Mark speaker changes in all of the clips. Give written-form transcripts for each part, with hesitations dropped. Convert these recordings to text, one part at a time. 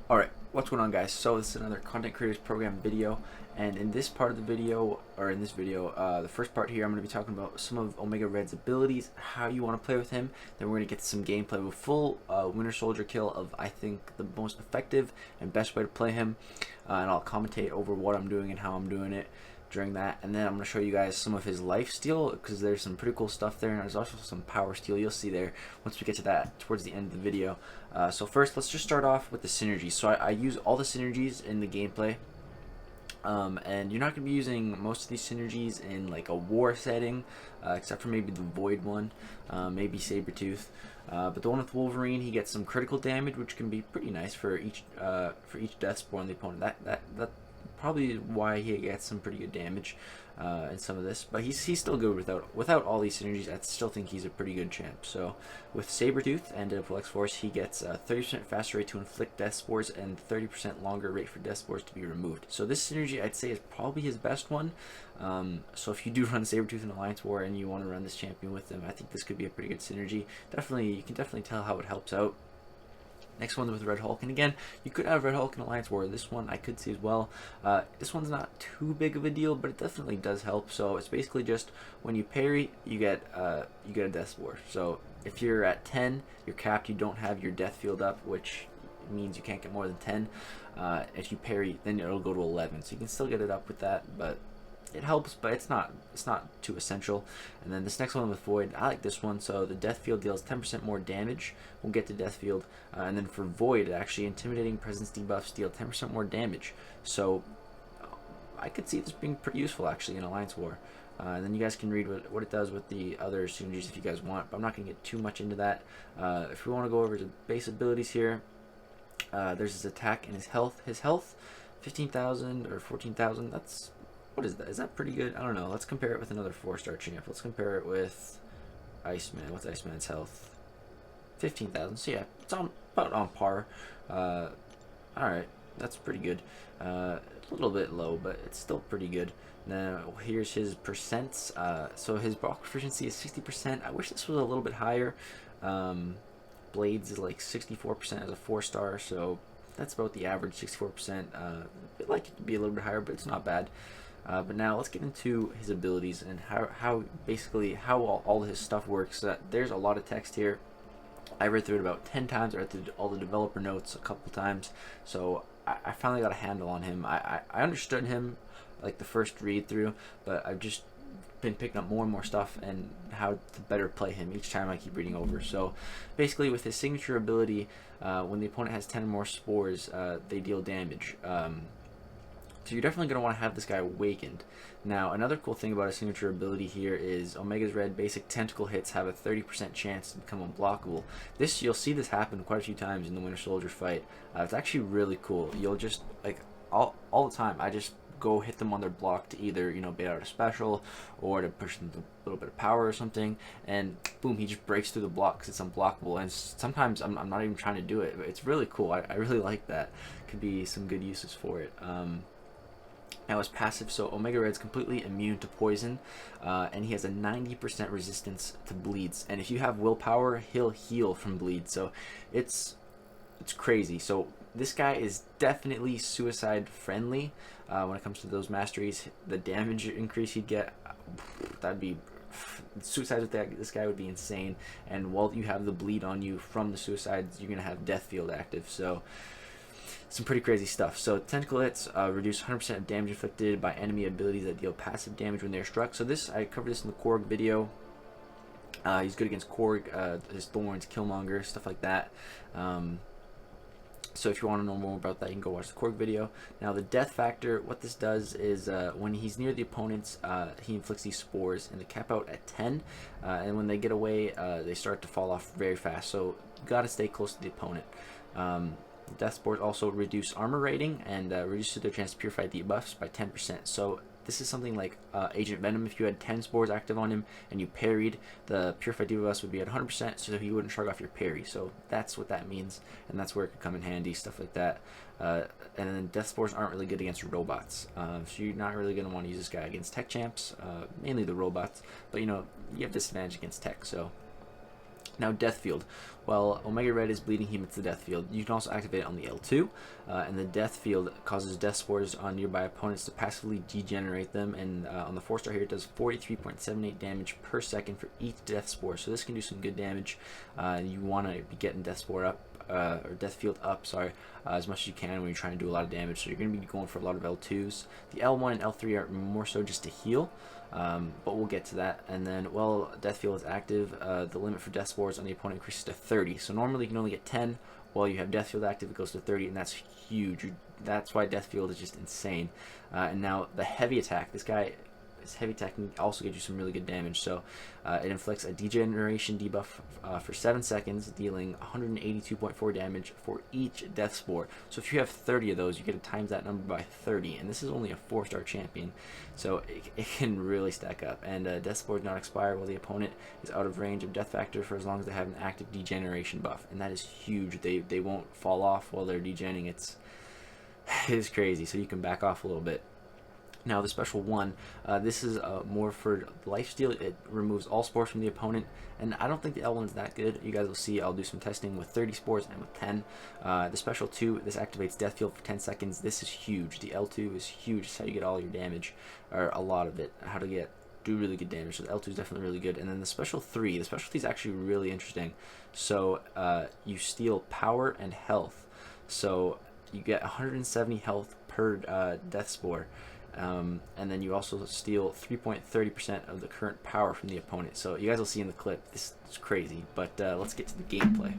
Speaker 1: Alright, what's going on, guys? So this is another Content Creators Program video, and in this part of the video, the first part here, I'm going to be talking about some of Omega Red's abilities, how you want to play with him. Then we're going to get to some gameplay with full Winter Soldier kill of, I think, the most effective and best way to play him, and I'll commentate over what I'm doing and how I'm doing it during that. And then I'm going to show you guys some of his life steal, because there's some pretty cool stuff there, and there's also some power steal you'll see there once we get to that towards the end of the video. So first, let's just start off with the synergies. So I use all the synergies in the gameplay, and you're not going to be using most of these synergies in like a war setting, except for maybe the Void one, maybe Sabretooth. But the one with Wolverine, he gets some critical damage, which can be pretty nice for each death spore on the opponent. That probably why he gets some pretty good damage in some of this, but he's still good without all these synergies. I still think he's a pretty good champ. So with Sabretooth and Deadpool X-Force, he gets 30% faster rate to inflict death spores and 30% longer rate for death spores to be removed. So this synergy, I'd say, is probably his best one. So if you do run Sabretooth in Alliance War and you want to run this champion with him, I think this could be a pretty good synergy. You can definitely tell how it helps out. Next one's with Red Hulk, and again, you could have Red Hulk in Alliance War. This one I could see as well. This one's not too big of a deal, but it definitely does help. So it's basically just when you parry, you get a death spore. So if you're at 10, you're capped. You don't have your death field up, which means you can't get more than 10. If you parry, then it'll go to 11. So you can still get it up with that, but it helps, but it's not too essential. And then this next one with Void, I like this one. So the death field deals 10% more damage. We'll get to death field. And then for Void, actually, intimidating presence debuffs deal 10% more damage. So I could see this being pretty useful actually in Alliance War. And then you guys can read what it does with the other synergies if you guys want, but I'm not going to get too much into that. If we want to go over to base abilities here, there's his attack and his health. His health, 15,000 or 14,000. What is that? Is that pretty good? I don't know. Let's compare it with another 4-star champ. Let's compare it with Iceman. What's Iceman's health? 15,000. So yeah, it's about on par. Alright, that's pretty good. A little bit low, but it's still pretty good. Now, here's his percents. So his block proficiency is 60%. I wish this was a little bit higher. Blades is like 64% as a 4-star, so that's about the average, 64%. I'd like it to be a little bit higher, but it's not bad. But now let's get into his abilities and how all his stuff works. There's a lot of text here. I read through it about 10 times. I read through all the developer notes a couple times. So I finally got a handle on him. I understood him like the first read through, but I've just been picking up more and more stuff and how to better play him each time I keep reading over. So basically with his signature ability, when the opponent has 10 or more spores, they deal damage. So you're definitely going to want to have this guy awakened. Now, another cool thing about a signature ability here is Omega's Red basic tentacle hits have a 30% chance to become unblockable. You'll see this happen quite a few times in the Winter Soldier fight. It's actually really cool. You'll just, like, all the time, I just go hit them on their block to either, bait out a special or to push them to a little bit of power or something, and boom, he just breaks through the block because it's unblockable. And sometimes I'm not even trying to do it, but it's really cool. I really like that. Could be some good uses for it. Now his passive, so Omega Red's completely immune to poison, and he has a 90% resistance to bleeds. And if you have willpower, he'll heal from bleed. So it's crazy. So this guy is definitely suicide friendly when it comes to those masteries. The damage increase he'd get, that'd be suicides with this guy would be insane. And while you have the bleed on you from the suicides, you're gonna have death field active. So some pretty crazy stuff. So tentacle hits reduce 100% of damage inflicted by enemy abilities that deal passive damage when they're struck. So I covered this in the Korg video. He's good against Korg, his Thorns, Killmonger, stuff like that. So if you want to know more about that, you can go watch the Korg video. Now the death factor, what this does is when he's near the opponents, he inflicts these spores, and they cap out at 10. And when they get away, they start to fall off very fast. So you got to stay close to the opponent. Death spores also reduce armor rating and reduce their chance to purify debuffs by 10%. So this is something like Agent Venom. If you had 10 spores active on him and you parried, the purified debuffs would be at 100%, so he wouldn't shrug off your parry. So that's what that means, and that's where it could come in handy, stuff like that. And then death spores aren't really good against robots, so you're not really going to want to use this guy against tech champs, mainly the robots. But you have disadvantage against tech, so Now, Death Field. Well, Omega Red is bleeding him into the Death Field. You can also activate it on the L2, and the Death Field causes Death Spores on nearby opponents to passively degenerate them, and on the 4-star here, it does 43.78 damage per second for each Death Spore, so this can do some good damage. You want to be getting Death Spore up, or Death Field up, sorry, as much as you can when you're trying to do a lot of damage, so you're going to be going for a lot of L2s. The L1 and L3 are more so just to heal, but we'll get to that. And then, well, Death Field is active. The limit for Death Spores on the opponent increases to 30. So normally you can only get 10. While you have Death Field active, it goes to 30, and that's huge. That's why Death Field is just insane. And now the heavy attack. His heavy attack can also get you some really good damage. So it inflicts a degeneration debuff for 7 seconds, dealing 182.4 damage for each Death Spore. So if you have 30 of those, you get to times that number by 30. And this is only a 4-star champion, so it can really stack up. And Death Spore does not expire while the opponent is out of range of Death Factor for as long as they have an active degeneration buff. And that is huge. They won't fall off while they're degenning. It's crazy. So you can back off a little bit. Now the special 1, this is more for lifesteal. It removes all spores from the opponent, and I don't think the L1 is that good. You guys will see. I'll do some testing with 30 spores and with 10. The special 2, this activates Death Field for 10 seconds. This is huge. The L2 is huge. It's how you get all your damage, or a lot of it. How to do really good damage. So the L2 is definitely really good. And then the special 3, the special 3 is actually really interesting. So you steal power and health. So you get 170 health per Death Spore. And then you also steal 3.30% of the current power from the opponent. So you guys will see in the clip, this is crazy, but let's get to the gameplay.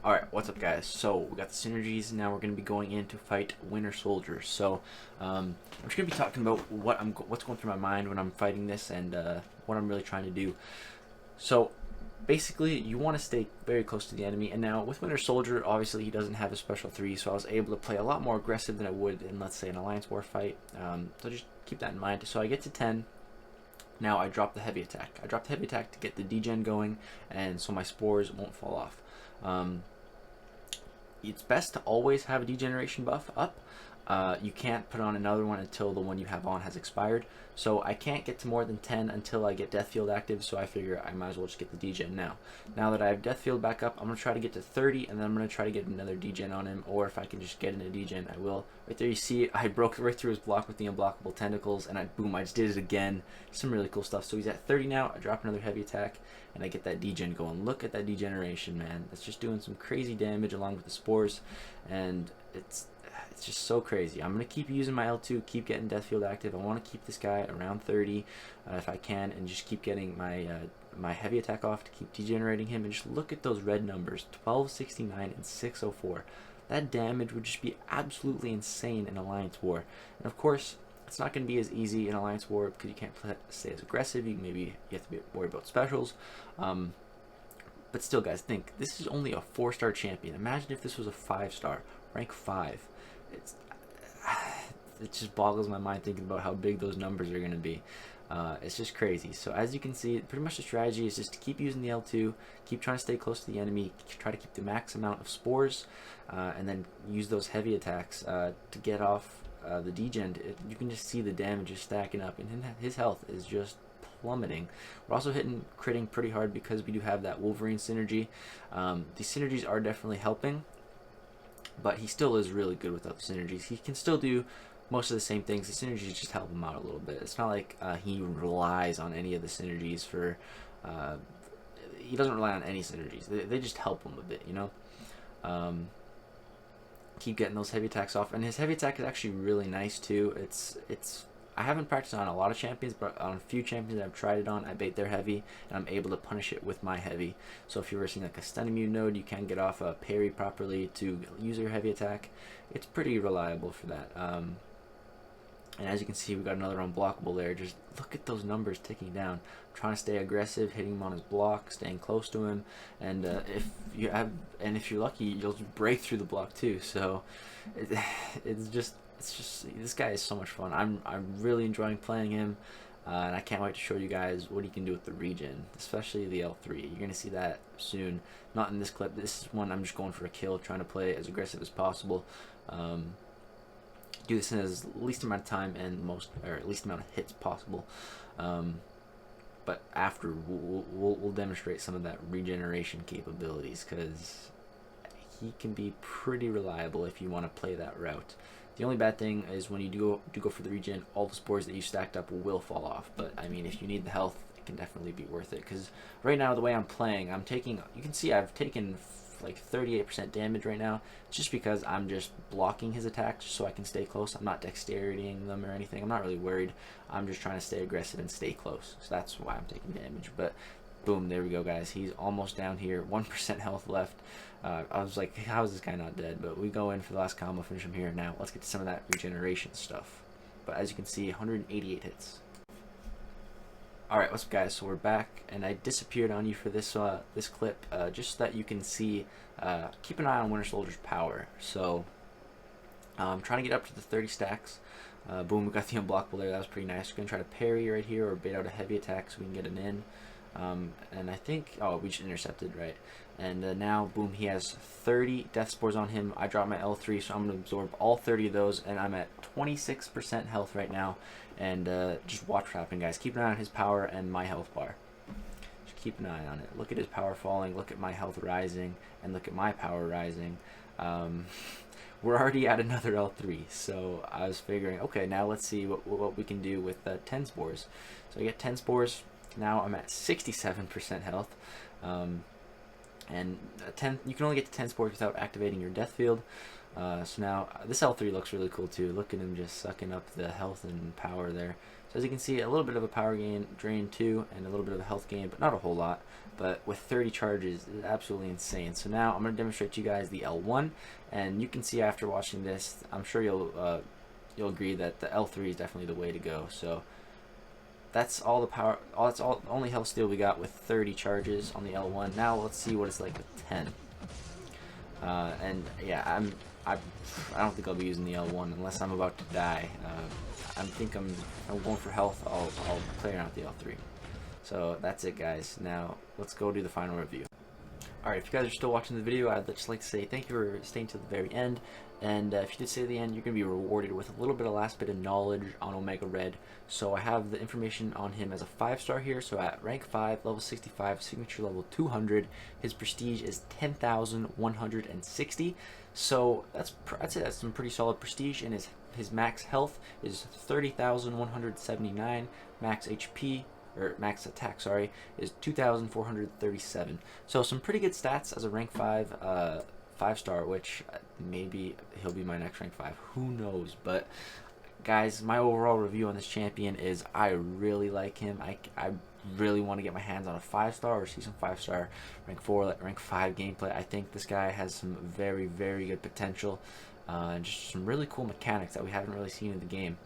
Speaker 1: Alright, what's up guys? So we got the synergies. Now we're going to be going in to fight Winter Soldier. So I'm just going to be talking about what's going through my mind when I'm fighting this, and what I'm really trying to do. So basically, you want to stay very close to the enemy. And now with Winter Soldier, obviously he doesn't have a special 3, so I was able to play a lot more aggressive than I would in, let's say, an Alliance War fight. So just keep that in mind. So I get to 10. Now I drop the heavy attack. I drop the heavy attack to get the degen going, and so my spores won't fall off. It's best to always have a degeneration buff up. You can't put on another one until the one you have on has expired. So I can't get to more than 10 until I get Death Field active, so I figure I might as well just get the degen now. Now that I have Death Field back up, I'm going to try to get to 30, and then I'm going to try to get another degen on him, or if I can just get in a degen, I will. Right there you see, I broke right through his block with the unblockable tentacles, and boom, I just did it again. Some really cool stuff. So he's at 30 now, I drop another heavy attack, and I get that degen going. Look at that degeneration, man. It's just doing some crazy damage along with the spores, and it's just so crazy. I'm going to keep using my L2, keep getting Death Field active. I want to keep this guy around 30 if I can, and just keep getting my my heavy attack off to keep degenerating him. And just look at those red numbers, 1269 and 604. That damage would just be absolutely insane in Alliance War. And of course, it's not going to be as easy in Alliance War because you can't stay as aggressive. You have to be worried about specials. But still, guys, think this is only a 4-star champion. Imagine if this was a 5-star, rank 5. It just boggles my mind thinking about how big those numbers are going to be. It's just crazy. So as you can see, pretty much the strategy is just to keep using the L2, keep trying to stay close to the enemy, try to keep the max amount of spores, and then use those heavy attacks to get off the degen. You can just see the damage is stacking up, and his health is just plummeting. We're also critting pretty hard because we do have that Wolverine synergy. These synergies are definitely helping, but he still is really good without the synergies. He can still do most of the same things. The synergies just help him out a little bit. It's not like he relies on any of the synergies for... he doesn't rely on any synergies. They just help him a bit, you know? Keep getting those heavy attacks off. And his heavy attack is actually really nice, too. I haven't practiced on a lot of champions, but on a few champions I've tried it on, I bait their heavy, and I'm able to punish it with my heavy. So if you're versing like a stun immune node, you can get off a parry properly to use your heavy attack. It's pretty reliable for that. And as you can see, we got another unblockable there. Just look at those numbers ticking down. I'm trying to stay aggressive, hitting him on his block, staying close to him, and if you're lucky, you'll break through the block too. So it's just this guy is so much fun. I'm really enjoying playing him, and I can't wait to show you guys what he can do with the regen, especially the L3. You're gonna see that soon. Not in this clip. This is one I'm just going for a kill, trying to play as aggressive as possible. Do this in as least amount of time and least amount of hits possible. but after we'll demonstrate some of that regeneration capabilities, because he can be pretty reliable if you want to play that route. The only bad thing is when you do go for the regen, all the spores that you stacked up will fall off. But I mean, if you need the health, it can definitely be worth it. Because right now, the way I'm playing, I'm taking, you can see I've taken like 38% damage right now. It's just because I'm just blocking his attacks so I can stay close. I'm not dexteritying them or anything. I'm not really worried. I'm just trying to stay aggressive and stay close. So that's why I'm taking damage. But boom, there we go, guys. He's almost down here. 1% health left. I was like, how is this guy not dead? But we go in for the last combo, finish him here. Now, let's get to some of that regeneration stuff. But as you can see, 188 hits. Alright, what's up, guys? So we're back, and I disappeared on you for this this clip, just so that you can see, keep an eye on Winter Soldier's power. So, I'm trying to get up to the 30 stacks. Boom, we got the unblockable there. That was pretty nice. We're going to try to parry right here, or bait out a heavy attack so we can get an in. And I think, oh, we just intercepted, right? And now, boom, he has 30 death spores on him. I dropped my L3, so I'm going to absorb all 30 of those, and I'm at 26% health right now. And just watch what happens, guys. Keep an eye on his power and my health bar. Just keep an eye on it. Look at his power falling, look at my health rising, and look at my power rising. We're already at another L3, so I was figuring, okay, now let's see what we can do with 10 spores. So I get 10 spores. Now I'm at 67% health, and 10. You can only get to 10 spores without activating your death field. So now this L3 looks really cool too. Look at him just sucking up the health and power there. So as you can see, a little bit of a power gain drain too, and a little bit of a health gain, but not a whole lot. But with 30 charges, it's absolutely insane. So now I'm going to demonstrate to you guys the L1, and you can see after watching this, I'm sure you'll agree that the L3 is definitely the way to go. So that's all the power. That's all the only health steal we got with 30 charges on the L1. Now let's see what it's like with 10. And yeah, I don't think I'll be using the L1 unless I'm about to die. I'm going for health. I'll play around with the L3. So that's it, guys. Now let's go do the final review. Alright, if you guys are still watching the video, I'd just like to say thank you for staying to the very end. And if you did stay to the end, you're going to be rewarded with a little bit of last bit of knowledge on Omega Red. So I have the information on him as a 5-star here. So at rank 5, level 65, signature level 200, his prestige is 10,160. So I'd say that's some pretty solid prestige. And his max health is 30,179. Max HP, or max attack, sorry, is 2,437. So some pretty good stats as a rank 5 5-star, which maybe he'll be my next rank 5. Who knows? But guys, my overall review on this champion is I really like him. I really want to get my hands on a 5-star or see some 5-star rank 4, rank 5 gameplay. I think this guy has some very, very good potential, and just some really cool mechanics that we haven't really seen in the game.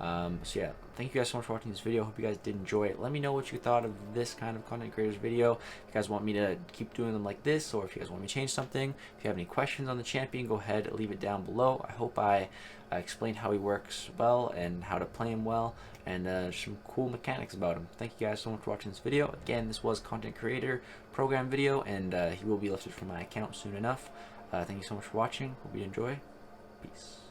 Speaker 1: So yeah, thank you guys so much for watching this video. Hope you guys did enjoy it. Let me know what you thought of this kind of content creators video. If you guys want me to keep doing them like this, or if you guys want me to change something. If you have any questions on the champion, go ahead and leave it down below. I hope I explained how he works well and how to play him well, and some cool mechanics about him. Thank you guys so much for watching this video. Again, this was content creator program video, and he will be lifted from my account soon enough. Thank you so much for watching. Hope you enjoy. Peace.